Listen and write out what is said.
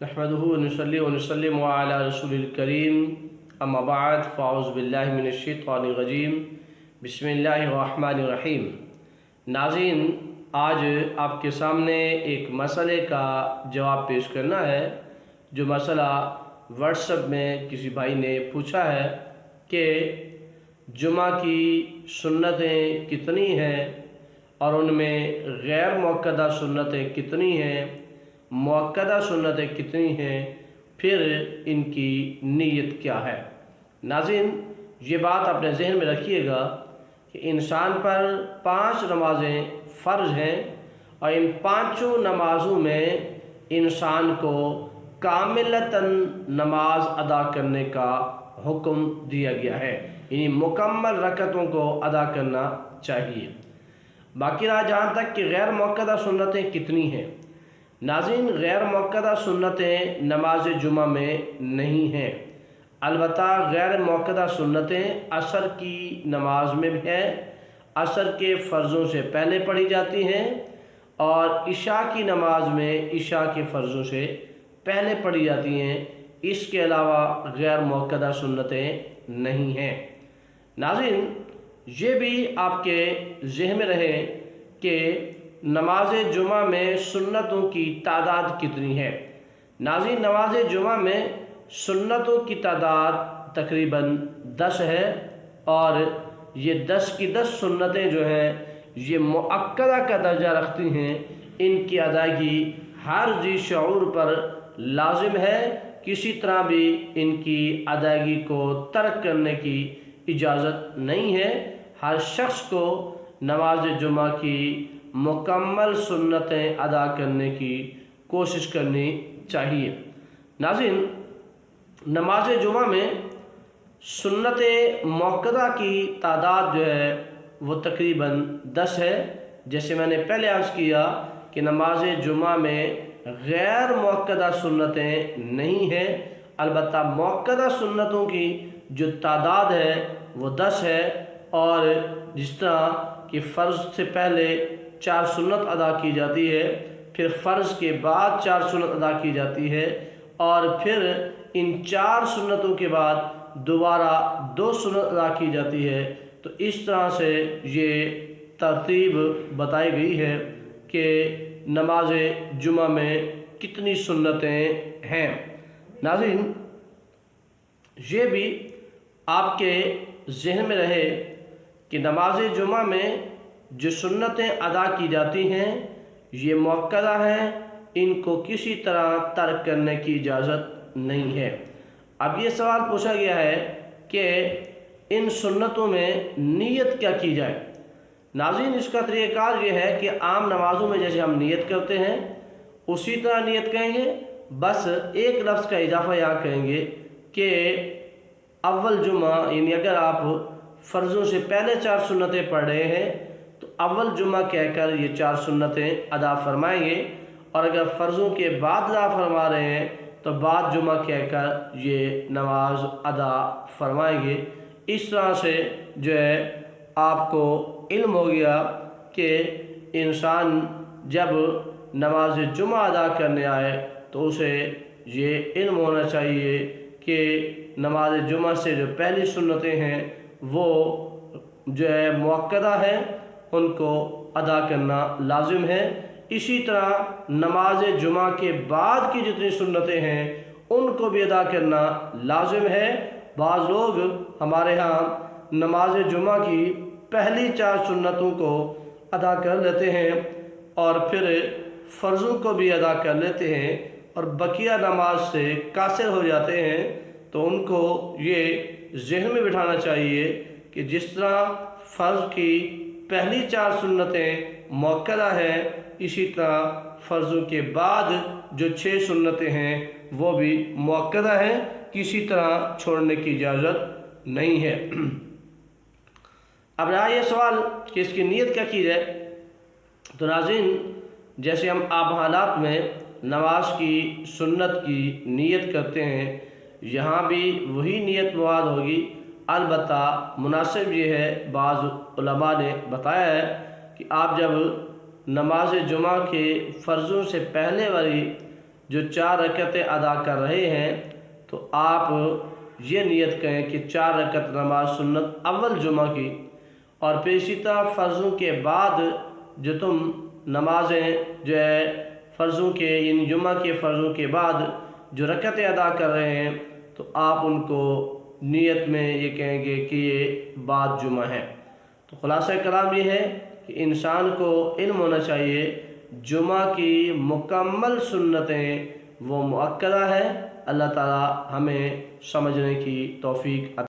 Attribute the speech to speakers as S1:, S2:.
S1: नहमदुहु व नसल्ली व नसल्लिमु अला रसूलिल करीम अम्मा बाद फ़ाऊज़ु बिल्लाहि मिनश्शैतानिर रजीम बिस्मिल्लाहिर रहमानिर रहीम। नाज़रीन, आज आपके सामने एक मसले का जवाब पेश करना है। जो मसला व्हाट्सएप में किसी भाई ने पूछा है कि जुमा की सुन्नतें कितनी हैं और उनमें गैर मुअक्कदा सुन्नतें कितनी हैं, मुअक्कदा सुन्नतें कितनी हैं, फिर इनकी नीयत क्या है। नाज़रीन, ये बात अपने जहन में रखिएगा कि इंसान पर 5 नमाज़ें फ़र्ज हैं और इन 5 नमाज़ों में इंसान को कामिलतन नमाज अदा करने का हुक्म दिया गया है, यानी मुकम्मल रकअतों को अदा करना चाहिए। बाकी रहा जहाँ तक कि गैर मुअक्कदा सुन्नतें कितनी हैं। नाज़रीन, गैर मुअक्कदा सुन्नतें नमाज जुमा में नहीं हैं, अलबत्ता गैर मुअक्कदा सुन्नतें असर की नमाज में भी है, असर के फ़र्ज़ों से पहले पढ़ी जाती हैं और इशा की नमाज में इशा के फ़र्ज़ों से पहले पढ़ी जाती हैं। इसके अलावा गैर मुअक्कदा सुन्नतें नहीं हैं। नाज़रीन, ये भी आपके ज़हन में रहे कि नमाज जुमा में सुन्नतों की तादाद कितनी है। नाज़रीन, नमाज जुमा में सुन्नतों की तादाद तकरीबन 10 है और ये 10 की 10 सुन्नतें जो हैं ये मुअक्कदा का दर्जा रखती हैं। इनकी अदायगी हर जी शऊर पर लाजिम है, किसी तरह भी इनकी अदायगी को तर्क करने की इजाज़त नहीं है। हर शख्स को नमाज जुमा की मुकम्मल सुन्नतें अदा करने की कोशिश करनी चाहिए। नाज़रीन, नमाज जुमा में सुन्नत मुअक्कदा की तादाद जो है वो तकरीबन 10 है। जैसे मैंने पहले अर्ज़ किया कि नमाज जुमा में गैर मुअक्कदा सुन्नतें नहीं हैं, अलबत्ता मुअक्कदा सुन्नतों की जो तादाद है वो 10 है। और जिस तरह कि फ़र्ज़ से पहले 4 सुन्नत अदा की जाती है, फिर फ़र्ज़ के बाद 4 सुन्नत अदा की जाती है और फिर इन 4 सुन्नतों के बाद दोबारा 2 सुन्नत अदा की जाती है, तो इस तरह से ये तरतीब बताई गई है कि नमाज जुमा में कितनी सुन्नतें हैं। नाज़रीन, ये भी आपके जहन में रहे कि नमाज जुमा में जो सुन्नतें अदा की जाती हैं ये मुअक्कदा हैं, इनको किसी तरह तर्क करने की इजाज़त नहीं है। अब ये सवाल पूछा गया है कि इन सुन्नतों में नीयत क्या की जाए। नाज़रीन, इसका तरीक़ाकार ये है कि आम नमाज़ों में जैसे हम नीयत करते हैं उसी तरह नीयत कहेंगे, बस एक लफ्ज़ का इजाफ़ा यहाँ कहेंगे कि अव्वल जुमा, यानी अगर आप फ़र्ज़ों से पहले 4 सुन्नतें पढ़ रहे हैं तो अव्वल जुमा कहकर ये 4 सुन्नतें अदा फरमाएंगे, और अगर फ़र्ज़ों के बाद अदा फरमा रहे हैं तो बाद जुमा कहकर ये नमाज अदा फरमाएंगे। इस तरह से जो है आपको इल्म हो गया कि इंसान जब नमाज जुमा अदा करने आए तो उसे ये इल्म होना चाहिए कि नमाज जुमा से जो पहली सुन्नतें हैं वो जो है मुअक्कदा है, उनको अदा करना लाजिम है। इसी तरह नमाज जुमा के बाद की जितनी सुन्नतें हैं उनको भी अदा करना लाजिम है। बाज़ लोग हमारे यहाँ नमाज जुमा की पहली 4 सुन्नतों को अदा कर लेते हैं और फिर फ़र्ज़ों को भी अदा कर लेते हैं और बकिया नमाज से कासिर हो जाते हैं। तो उनको ये ज़हन में बिठाना चाहिए कि जिस तरह फ़र्ज़ की पहली 4 सुन्नतें मुअक्कदा है, इसी तरह फ़र्ज़ों के बाद जो 6 सुन्नतें हैं वो भी मुअक्कदा हैं, किसी तरह छोड़ने की इजाज़त नहीं है। अब रहा ये सवाल कि इसकी नीयत क्या की जाए। तो नाज़रीन, जैसे हम आम हालात में नमाज की सुन्नत की नीयत करते हैं, यहाँ भी वही नीयत मुराद होगी, अलबत्ता मुनासिब ये है, बाज़ उलमा ने बताया है कि आप जब नमाज जुमा के फ़र्ज़ों से पहले वाली جو 4 رکعتیں ادا کر رہے ہیں تو آپ یہ نیت کریں کہ 4 رکعت نماز سنت اول جمعہ کی، اور پیشیدہ فرضوں کے بعد جو تم نمازیں جو ہے فرضوں کے یعنی جمعہ کے فرضوں کے بعد جو رکعتیں ادا کر رہے ہیں تو آپ ان کو نیت میں یہ کہیں گے کہ یہ بعد جمعہ ہے۔ تو خلاصہ کلام یہ ہے کہ انسان کو علم ہونا چاہیے جمعہ کی مکمل سنتیں وہ مؤکدہ ہے۔ اللہ تعالی ہمیں سمجھنے کی توفیق عطا